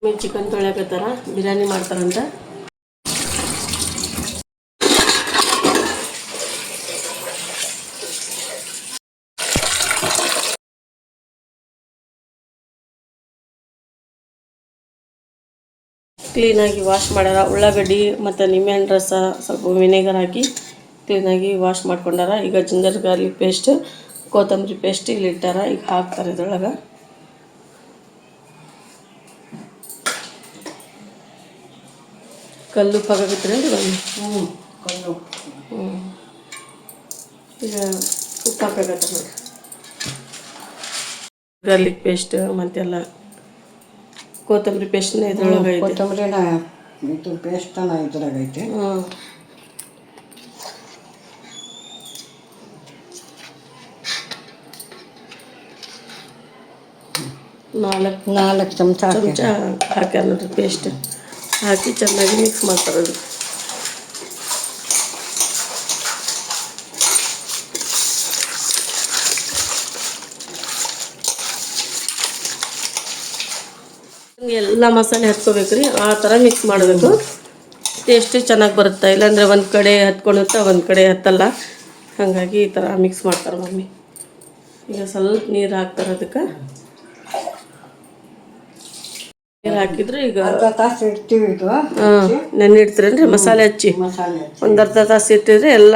Chicken ತೊಳ್ಯಾಕತ್ತಾರ, biryani ಮಾಡ್ತಾರಂತ. ಕ್ಲೀನಾಗಿ wash ಮಾಡ್ಯಾರ. ಉಳ್ಳಾಗಡ್ಡಿ ಮತ್ತು ನಿಂಬೆಹಣ್ಣು ರಸ ಸ್ವಲ್ಪ ವಿನೆಗರ್ ಹಾಕಿ ಕ್ಲೀನಾಗಿ ವಾಶ್ ಮಾಡ್ಕೊಂಡಾರ. ಈಗ ಜಿಂಜರ್ ಗಾರ್ಲಿಕ್ ಪೇಸ್ಟ್, ಕೊತ್ತಂಬರಿ ಪೇಸ್ಟ್ ಇಲ್ಲಿ ಇಟ್ಟಾರ. ಈಗ ಹಾಕ್ತಾರೆ ಇದ್ರೊಳಗೆ. ಕಲ್ಲು ಹಾಕಾಕತ್ತೀರಿ ಕಲ್ಲು ಈಗ ಉಪ್ಪು ಹಾಕಾಕತ್ತ ನೋಡಿ. ಗಾರ್ಲಿಕ್ ಪೇಸ್ಟ್ ಮತ್ತೆಲ್ಲ ಕೊತ್ತಂಬರಿ ಪೇಸ್ಟ್ನ ಇದ್ರೊಳಗೆ ಐತೆ. ಕೊತ್ತಂಬರಿನ ಇದು ಪೇಸ್ಟನ್ನ ಇದ್ರಾಗ ಐತೆ. ನಾಲ್ಕು ಚಮಚ ಹಾಕ್ಯಾರ ನೋಡ್ರಿ. ಪೇಸ್ಟ್ ಹಾಕಿ ಚೆನ್ನಾಗಿ ಮಿಕ್ಸ್ ಮಾಡ್ತಾರದು. ಎಲ್ಲ ಮಸಾಲೆ ಹಚ್ಕೋಬೇಕ್ರಿ, ಆ ಥರ ಮಿಕ್ಸ್ ಮಾಡಬೇಕು. ಟೇಸ್ಟ್ ಚೆನ್ನಾಗಿ ಬರುತ್ತೆ. ಇಲ್ಲಾಂದರೆ ಒಂದು ಕಡೆ ಹತ್ಕೊಳುತ್ತೆ, ಒಂದು ಕಡೆ ಹತ್ತಲ್ಲ. ಹಾಗಾಗಿ ಈ ಥರ ಮಿಕ್ಸ್ ಮಾಡ್ತಾರೆ ಮಮ್ಮಿ. ಈಗ ಸ್ವಲ್ಪ ನೀರು ಹಾಕ್ತಾರೆ. ಅದಕ್ಕೆ ನೀರು ಹಾಕಿದ್ರೆ ಈಗ ಅರ್ಧ ತಾಸು ಇಡ್ತೀವಿ. ಇದು ನೆನೆ ಇಡ್ತೀರೇನ್ರಿ ಮಸಾಲೆ ಹಚ್ಚಿ? ಒಂದು ಅರ್ಧ ತಾಸು ಇಟ್ಟಿದ್ರೆ ಎಲ್ಲ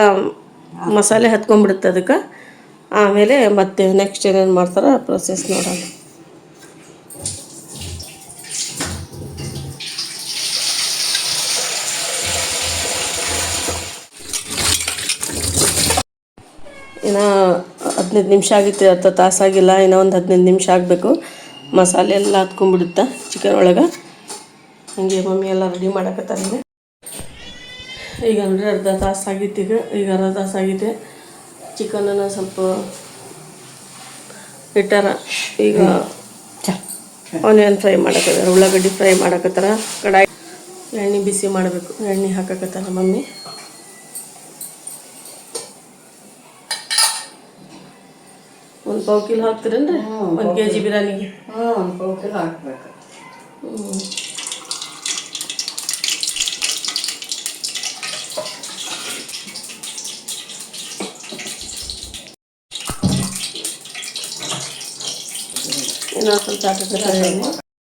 ಮಸಾಲೆ ಹತ್ಕೊಂಡ್ಬಿಡುತ್ತೆ ಅದಕ್ಕೆ. ಆಮೇಲೆ ಮತ್ತೆ ನೆಕ್ಸ್ಟ್ ಏನೇನು ಮಾಡ್ತಾರೋ ಪ್ರೊಸೆಸ್ ನೋಡೋಣ. ಇನ್ನು 15 ನಿಮಿಷ ಆಗಿತ್ತು, ಅರ್ಧ ತಾಸಾಗಿಲ್ಲ. ಇನ್ನೂ ಒಂದು 15 ನಿಮಿಷ ಆಗಬೇಕು. ಮಸಾಲೆ ಎಲ್ಲ ಹತ್ಕೊಂಡ್ಬಿಡುತ್ತೆ ಚಿಕನ್ ಒಳಗೆ. ಹಂಗೆ ಮಮ್ಮಿ ಎಲ್ಲ ರೆಡಿ ಮಾಡಕತ್ತಾರೆ. ಈಗ ಅಂದರೆ ಅರ್ಧ ತಾಸು ಆಗಿತ್ತು. ಈಗ ಅರ್ಧ ತಾಸು ಆಗಿದೆ. ಚಿಕನನ್ನು ಸ್ವಲ್ಪ ಇಟ್ಟಾರ. ಈಗ ಆನಿಯನ್ ಫ್ರೈ ಮಾಡಕತ್ತಾರ, ಉಳ್ಳಾಗಡ್ಡಿ ಫ್ರೈ ಮಾಡಕತ್ತಾರ. ಕಡಾಯಿ ಎಣ್ಣೆ ಬಿಸಿ ಮಾಡಬೇಕು. ಎಣ್ಣೆ ಹಾಕಕತ್ತಾರ ಮಮ್ಮಿ. ಒಂದು ಪಾವು ಕಿಲೋ ಹಾಕ್ತೀರೇನ್ರಿ? 1 kg ಬಿರಿಯಾನಿಗೆ? 1 ಪಾವು ಕಿಲೋ ಹಾಕ್ಬೇಕು. ಇನ್ನೂ ಸ್ವಲ್ಪ ಹಾಕಕತ್ತಾರೆ.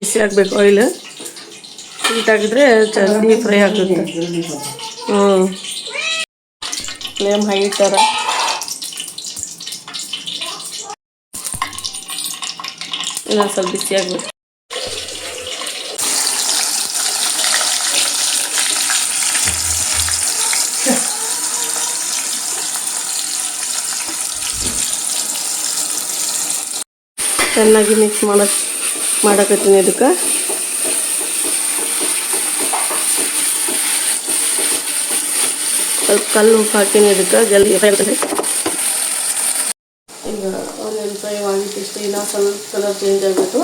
ಬಿಸಿ ಆಗಬೇಕು ಆಯಿಲ್. ಹೀಟ್ ಆಗಿದ್ರೆ ಚೆನ್ನಾಗಿ ಫ್ರೈ ಆಗುತ್ತೆ. ಫ್ಲೇಮ್ ಹೈ ಇಟ್ಟಾರ. ಇನ್ನೊಂದು ಸ್ವಲ್ಪ ಬಿಸಿ ಆಗಬೇಕು. ಚೆನ್ನಾಗಿ ಮಿಕ್ಸ್ ಮಾಡಕತ್ತೀನಿ. ಇದಕ್ಕೆ ಸ್ವಲ್ಪ ಕಲ್ಲು ಉಪ್ಪು ಹಾಕಿನಿ. ಇದಕ್ಕೆ ಜಲ್ದಿ ಫ್ರೈ ಆಗ್ತದೆ. ಈಗ ಆನಿಯನ್ ಫ್ರೈ ಆಗಿತ್ತು. ಇನ್ನೂ ಸ್ವಲ್ಪ ಕಲರ್ ಚೇಂಜ್ ಆಗಬೇಕು.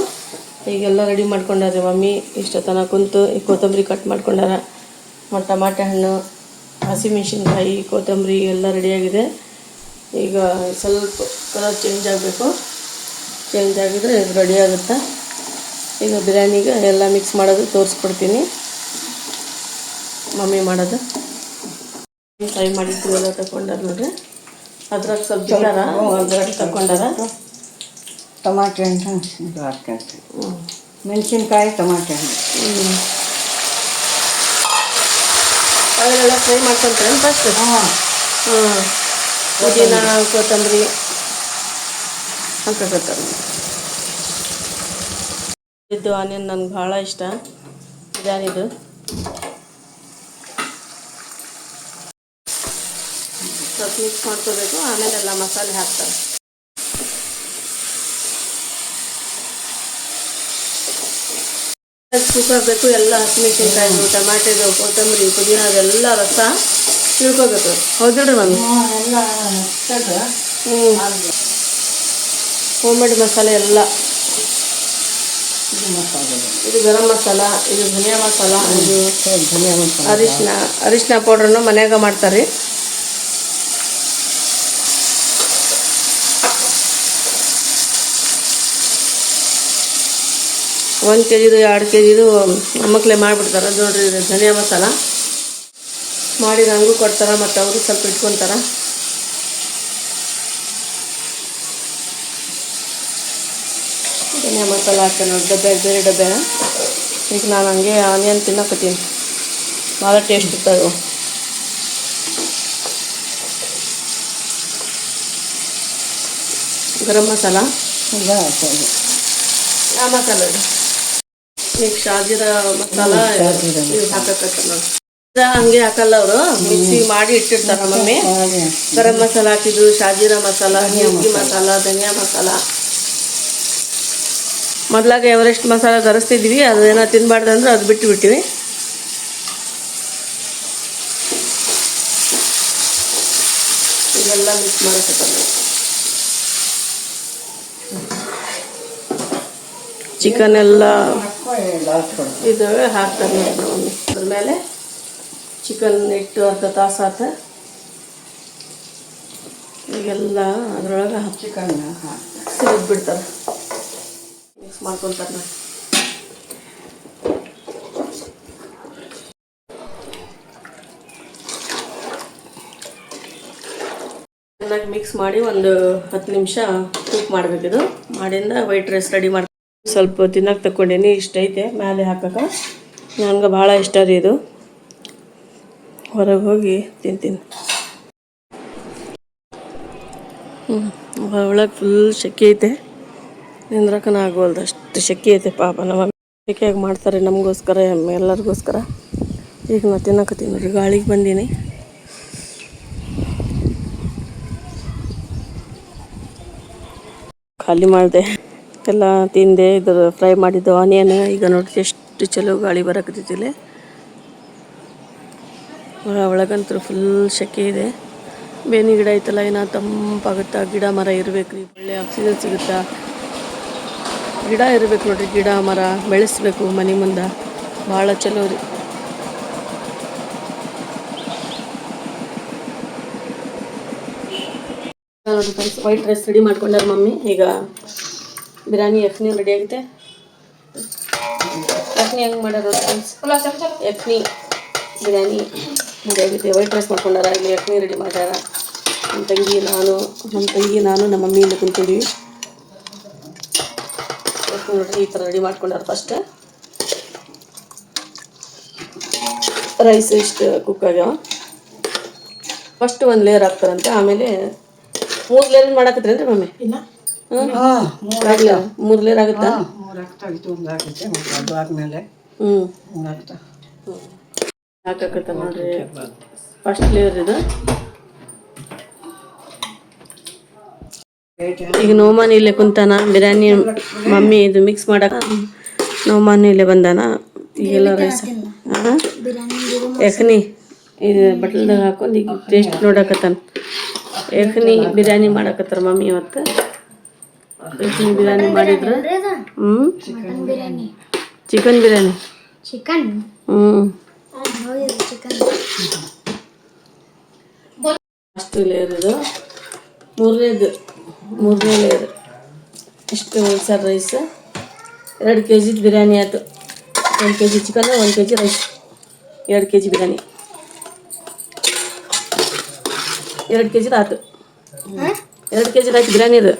ಈಗೆಲ್ಲ ರೆಡಿ ಮಾಡ್ಕೊಂಡಾರೆ ಮಮ್ಮಿ. ಇಷ್ಟು ತನಕ ಕುಂತು ಈ ಕೊತ್ತಂಬರಿ ಕಟ್ ಮಾಡ್ಕೊಂಡಾರ. ಮತ್ತು ಟಮಾಟೆ ಹಣ್ಣು, ಹಸಿಮೆಣ್ಸಿನ್ಕಾಯಿ, ಕೊತ್ತಂಬರಿ ಎಲ್ಲ ರೆಡಿಯಾಗಿದೆ. ಈಗ ಸ್ವಲ್ಪ ಕಲರ್ ಚೇಂಜ್ ಆಗಬೇಕು. ಚೇಂಜ್ ಆಗಿದ್ರೆ ಇದು ರೆಡಿ ಆಗುತ್ತೆ. ಈಗ ಬಿರಿಯಾನಿಗೆ ಎಲ್ಲ ಮಿಕ್ಸ್ ಮಾಡೋದು ತೋರಿಸ್ಕೊಡ್ತೀನಿ ಮಮ್ಮಿ ಮಾಡೋದು. ಫ್ರೈ ಮಾಡಿರ್ತೀವಿ ಎಲ್ಲ ತಗೊಂಡಾರ ನೋಡ್ರಿ. ಅದ್ರಾಗ ಸ್ವಲ್ಪ ಅದ್ರಾಗ ತಗೊಂಡಾರ. ಟಮಾಟೆ ಹಣ್ಣು ಇದು ಹಾಕ್ಕೊಳ್ತೀವಿ. ಮೆಣಸಿನ್ಕಾಯಿ, ಟಮಾಟೆ ಹಣ್ಣು ಅವೆಲ್ಲ ಫ್ರೈ ಮಾಡ್ಕೊತಾರೆ ಫಸ್ಟ್. ಪುದೀನ, ಕೊತ್ತಂಬರಿ ಹಾಕಕತ್ತಾರೆ. ಇದು ಆನಿಯನ್ ನನಗೆ ಭಾಳ ಇಷ್ಟ ಬಿರಿಯಾನಿದು. ಸ್ವಲ್ಪ ಮಿಕ್ಸ್ ಮಾಡ್ಕೋಬೇಕು. ಆಮೇಲೆ ಎಲ್ಲ ಮಸಾಲೆ ಹಾಕ್ತಾರೆ. ಕುಕ್ಕಾಗಬೇಕು. ಎಲ್ಲ ಹಸಿಮೆಣ್ಸಿನ್ಕಾಯಿದು, ಟಮಾಟೆದು, ಕೊತ್ತಂಬರಿ, ಪುದೀನ ಅದೆಲ್ಲ ರಸ ತಿಳ್ಕೊಬೇಕು. ಹೌದಿಲ್ರಿ ಮಮ್ಮಿ? ಹೋಮ್ ಮೇಡ್ ಮಸಾಲೆ ಎಲ್ಲ. ಇದು ಗರಂ ಮಸಾಲ, ಇದು ಧನಿಯಾ ಮಸಾಲ, ಇದು ಅರಿಶಿನ ಪೌಡ್ರನ್ನು ಮನ್ಯಾಗ ಮಾಡ್ತಾರೆ. 1 ಕೆ ಜಿದು 2 ಕೆ ಜಿದು ಮಕ್ಕಳೇ ಮಾಡಿಬಿಡ್ತಾರೆ ನೋಡ್ರಿ. ಇದು ಧನಿಯಾ ಮಸಾಲ ಮಾಡಿ ನನಗೂ ಕೊಡ್ತಾರೆ ಮತ್ತು ಅವರು ಸ್ವಲ್ಪ ಇಟ್ಕೊತಾರೆ. ಧನಿಯಾ ಮಸಾಲ ಹಾಕ್ತೇನೆ ನೋಡಿ, ಡಬ್ಬೆ ಬೇರೆ ಡಬ್ಬೆ. ಈಗ ನಾನು ಹಂಗೆ ಆನಿಯನ್ ತಿನ್ನಕತ್ತೀನಿ, ಭಾಳ ಟೇಸ್ಟ್ ಇರ್ತದೆ. ಗರಂ ಮಸಾಲ ಎಲ್ಲ ಹಾಕೋದು. ಯಾವ ಮಸಾಲ ಇದು? ಈಗ ಶಾಜೀರಾ ಮಸಾಲ ಇದು ಹಾಕಕತ್ತ ನೋಡಿ. ಹಂಗೆ ಹಾಕಲ್ಲ ಅವರು, ಮಿಕ್ಸಿ ಮಾಡಿ ಇಟ್ಟಿರ್ತಾರೆ ಮಮ್ಮಿ. ಗರಂ ಮಸಾಲ ಹಾಕಿದ್ದು, ಶಾಜೀರಾ ಮಸಾಲ, ಮಿರ್ಚಿ ಮಸಾಲ, ಧನಿಯಾ ಮಸಾಲ. ಮೊದಲಾಗ ಎವರೆಸ್ಟ್ ಮಸಾಲ ತರಿಸ್ತಿದ್ವಿ, ಅದೇನೋ ತಿನ್ನಬಾರ್ದು ಅಂದ್ರೆ ಅದು ಬಿಟ್ಟು ಬಿಟ್ಟಿವಿ. ಇದೆಲ್ಲ ಮಿಕ್ಸ್ ಮಾಡಕತ್ತ. ಚಿಕನ್ ಎಲ್ಲ ಇದು ಹಾಕ್ತಾರೆ ನೋಡಿ ಮಮ್ಮಿ. ಅದ್ರ ಮೇಲೆ ಚಿಕನ್ ಇಟ್ಟು ಅರ್ಧ ತಾಸು ಆತ. ಈಗೆಲ್ಲ ಅದ್ರೊಳಗೆ ಚಿಕನ್ ಸಿಗಿದ್ಬಿಡ್ತಾರೆ, ಮಿಕ್ಸ್ ಮಾಡ್ಕೊತಾರೆ ನೋಡಿ. ಚೆನ್ನಾಗಿ ಮಿಕ್ಸ್ ಮಾಡಿ ಒಂದು 10 ನಿಮಿಷ ಕುಕ್ ಮಾಡಬೇಕಿದು. ಮಾಡಿಂದ ವೈಟ್ ರೈಸ್ ರೆಡಿ ಮಾಡಿ ಸ್ವಲ್ಪ ತಿನ್ನಕ್ಕೆ ತಗೊಂಡೇನಿ. ಇಷ್ಟ ಐತೆ ಮೇಲೆ ಹಾಕಕ್ಕೆ, ನನಗೆ ಭಾಳ ಇಷ್ಟ ರೀ ಇದು. ಹೊರಗೆ ಹೋಗಿ ತಿಂತೀನಿ. ಒಳಗೆ ಫುಲ್ ಶೆಕೆ ಐತೆ, ನಿಂದ್ರಕನ ಆಗೋಲ್ದು, ಅಷ್ಟು ಶೆಕೆ ಐತೆ. ಪಾಪ ನಮ್ಮ ಶೆಕೆಯಾಗಿ ಮಾಡ್ತಾರೆ ನಮಗೋಸ್ಕರ, ಎಲ್ಲರಿಗೋಸ್ಕರ. ಈಗ ನಾನು ತಿನ್ನಕತ್ತೀನಿ ನೋಡಿರಿ, ಗಾಳಿಗೆ ಬಂದೀನಿ. ಖಾಲಿ ಮಾಡಿದೆ ಎಲ್ಲ ತಿಂದೆ. ಇದ್ರ ಫ್ರೈ ಮಾಡಿದ್ದು ಆನಿಯನ್. ಈಗ ನೋಡಿ ಎಷ್ಟು ಚಲೋ ಗಾಳಿ ಬರಕತ್ತಿಲ್ಲ. ಒಳಗಂತೂ ಫುಲ್ ಶೆಕೆ ಇದೆ. ಬೇನಿ ಗಿಡ ಐತಲ್ಲ, ಏನೋ ತಂಪಾಗುತ್ತಾ. ಗಿಡ ಮರ ಇರಬೇಕು ರೀ, ಒಳ್ಳೆ ಆಕ್ಸಿಜನ್ ಸಿಗುತ್ತಾ. ಗಿಡ ಇರಬೇಕು ನೋಡಿರಿ, ಗಿಡ ಮರ ಬೆಳೆಸ್ಬೇಕು ಮನೆ ಮುಂದೆ, ಭಾಳ ಚಲೋ ರೀ. ನೋಡಿ ಫ್ರೆಂಡ್ಸ್, ವೈಟ್ ರೈಸ್ ರೆಡಿ ಮಾಡ್ಕೊಂಡಾರ ಮಮ್ಮಿ. ಈಗ ಬಿರಿಯಾನಿ ಯಖ್ನಿ ರೆಡಿ ಆಗುತ್ತೆ. ಯಖ್ನಿ ಹೆಂಗೆ ಮಾಡ್ಯಾರ ಫ್ರೆಂಡ್ಸ್? ಯಖ್ನಿ ಬಿರಿಯಾನಿ ರೆಡಿ ಆಗುತ್ತೆ. ವೈಟ್ ರೈಸ್ ಮಾಡ್ಕೊಂಡಾರ, ಇಲ್ಲಿ ಯಖ್ನಿ ರೆಡಿ ಮಾಡ್ಯಾರ. ನಮ್ಮ ತಂಗಿ ನಾನು ನಮ್ಮ ಮಮ್ಮಿ ಇಲ್ಲಿ ಕುಂತಿದ್ದೀವಿ. ನೋಡ್ರಿ, ಈ ಥರ ರೆಡಿ ಮಾಡ್ಕೊಂಡಾರ. ಫಸ್ಟ್ ರೈಸ್ ಇಷ್ಟು ಕುಕ್ ಆಗ್ಯಾವ. ಫಸ್ಟ್ 1 ಲೇಯರ್ ಹಾಕ್ತಾರಂತೆ, ಆಮೇಲೆ 3 ಲೇಯರ್ ಮಾಡಾಕತ್ರೇನ್ರಿ ಮಮ್ಮಿ? ಇಲ್ಲ, 3 ಲೇಯರ್ ಆಗುತ್ತಾ? 3 ಆಗ್ತಾಗಿತ್ತು, 1 ಆಗುತ್ತೆ. ಮತ್ತು ಅದು ಆದಮೇಲೆ ಹಾಕಕತ್ತ ನೋಡ್ರಿ. ಫಸ್ಟ್ ಲೇಯರ್ ಇದು. ಈಗ ನೋಮಾನ್ ಇಲ್ಲೇ ಕುಂತಾನ, ಬಿರಿಯಾನಿ ಮಮ್ಮಿ ಇದು ಮಿಕ್ಸ್ ಮಾಡಕ. ನೋಮಾನ್ ಇಲ್ಲೇ ಬಂದಾನ. ಈಗೆಲ್ಲ ರೈಸ್ ಯಖ್ನಿ ಇದು ಬಟ್ಲದಾಗ ಹಾಕೊಂಡು ಈಗ ಟೇಸ್ಟ್ ನೋಡಕತ್ತಾನ. ಯಖ್ನಿ ಬಿರಿಯಾನಿ ಮಾಡಕತ್ತಾರ ಮಮ್ಮಿ ಇವತ್ತು. ಯಖ್ನಿ ಬಿರಿಯಾನಿ ಮಾಡಿದ್ರು. ಚಿಕನ್ ಬಿರಿಯಾನಿ. ಅಷ್ಟು ಲೇಯರ್ ಇದು. 3ನೇ ಲೇಯರ್. ಇಷ್ಟು ಉಳ್ಸಾರ ರೈಸ್. 2 kg ಬಿರಿಯಾನಿ ಆಯ್ತು. 1 kg chicken, 1 kg rice, 2 kg biryani. 2 kg ಆಯ್ತು. 2 kg ಆಯ್ತು ಬಿರಿಯಾನಿ ಇದು.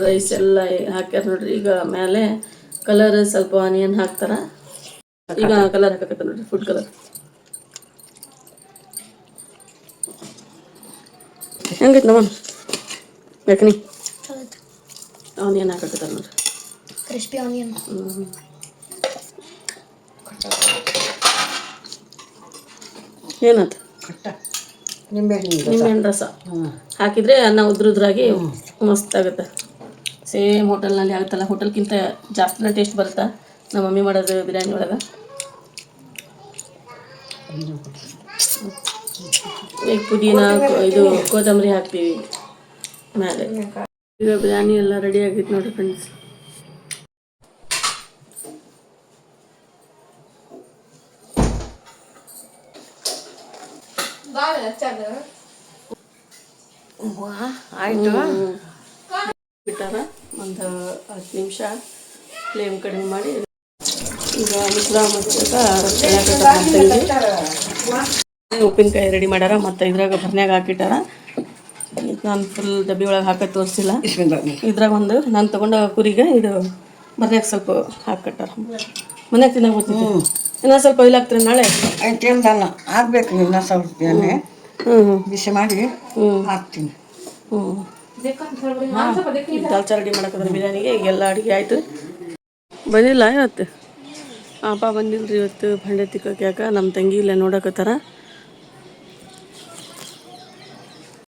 ರೈಸ್ ಎಲ್ಲ ಹಾಕ್ಯಾರ ನೋಡ್ರಿ. ಈಗ ಮೇಲೆ ಕಲರ್ ಸ್ವಲ್ಪ ಆನಿಯನ್ ಹಾಕ್ತಾರ. ಈಗ ಕಲರ್ ಹಾಕಕತ್ತ ನೋಡ್ರಿ, ಫುಡ್ ಕಲರ್. ಹೆಂಗೈತೆ ನಮ್ಮ ಯಖ್ನಿ? ಆನಿಯನ್ ಹಾಕಕತ್ತಾರ ನೋಡ್ರಿ, ಕ್ರಿಸ್ಪಿ ಆನಿಯನ್. ಏನಾಯ್ತು? ನಿಂಬೆಹಣ್ಣು ರಸ ಹಾಕಿದರೆ ಅನ್ನ ಉದ್ರಾಗಿ ಮಸ್ತ್ ಆಗುತ್ತೆ. ಸೇಮ್ ಹೋಟೆಲ್ನಲ್ಲಿ ಆಗುತ್ತಲ್ಲ, ಹೋಟೆಲ್ಗಿಂತ ಜಾಸ್ತಿನ ಟೇಸ್ಟ್ ಬರುತ್ತೆ ನಮ್ಮ ಮಮ್ಮಿ ಮಾಡೋದು ಬಿರಿಯಾನಿ ಒಳಗೆ. ಈಗ ಪುದೀನ ಇದು ಕೊತ್ತಂಬರಿ ಹಾಕ್ತೀವಿ ಮೇಲೆ. ಈಗ ಬಿರಿಯಾನಿ ಎಲ್ಲ ರೆಡಿ ಆಗಿತ್ತು ನೋಡಿ ಫ್ರೆಂಡ್ಸ್. ಆಯಿತು. ಬಿಟ್ಟಾರ ಒಂದು 10 ನಿಮಿಷ ಫ್ಲೇಮ್ ಕಡಿಮೆ ಮಾಡಿ ಈಗ ಮುಸ್ಲ ಉಪ್ಪಿನಕಾಯಿ ರೆಡಿ ಮಾಡ್ಯಾರ ಮತ್ತು ಇದ್ರಾಗ ಬರ್ನ್ಯಾಗ ಹಾಕಿಟ್ಟಾರ. ನಾನು ಫುಲ್ ಡಬ್ಬಿ ಒಳಗೆ ಹಾಕಿ ತೋರಿಸಿಲ್ಲ. ಇದ್ರಾಗ ಒಂದು ನಾನು ತೊಗೊಂಡ ಕುರಿಗೆ ಇದು ಬರ್ನ್ಯಾಗ ಸ್ವಲ್ಪ ಹಾಕಿಟ್ಟಾರ. ಮನ್ಯಾಗ ತಿನ್ನೋಕೆ ಬರ್ತಿದ್ದೆ. ಇನ್ನೂ ಸ್ವಲ್ಪ ಆಯಿಲ್ ಹಾಕ್ತೀರಿ ನಾಳೆ? ಐಟೆಲ್ಲ ಹಾಕ್ಬೇಕು. ಇನ್ನೂ ಸ್ವಲ್ಪ ಎಣ್ಣೆ ಬಿಸಿ ಮಾಡಿ ಹಾಕ್ತೀನಿ. ದಾಲ್ಚಾ ರೆಡಿ ಮಾಡಕ್ಕೆ ಬಿರಿಯಾನಿಗೆ ಈಗೆಲ್ಲ ಅಡುಗೆ ಆಯಿತು. ಬಂದಿಲ್ಲ ಇವತ್ತು ಅಪ್ಪ ಬಂದಿಲ್ಲ ರೀ ಇವತ್ತು. ಬಂಡೆ ತಿಕ್ಕೋಕೆ ಯಾಕೆ ನಮ್ಮ ತಂಗಿ ಇಲ್ಲೇ ನೋಡಕತ್ತಾರ.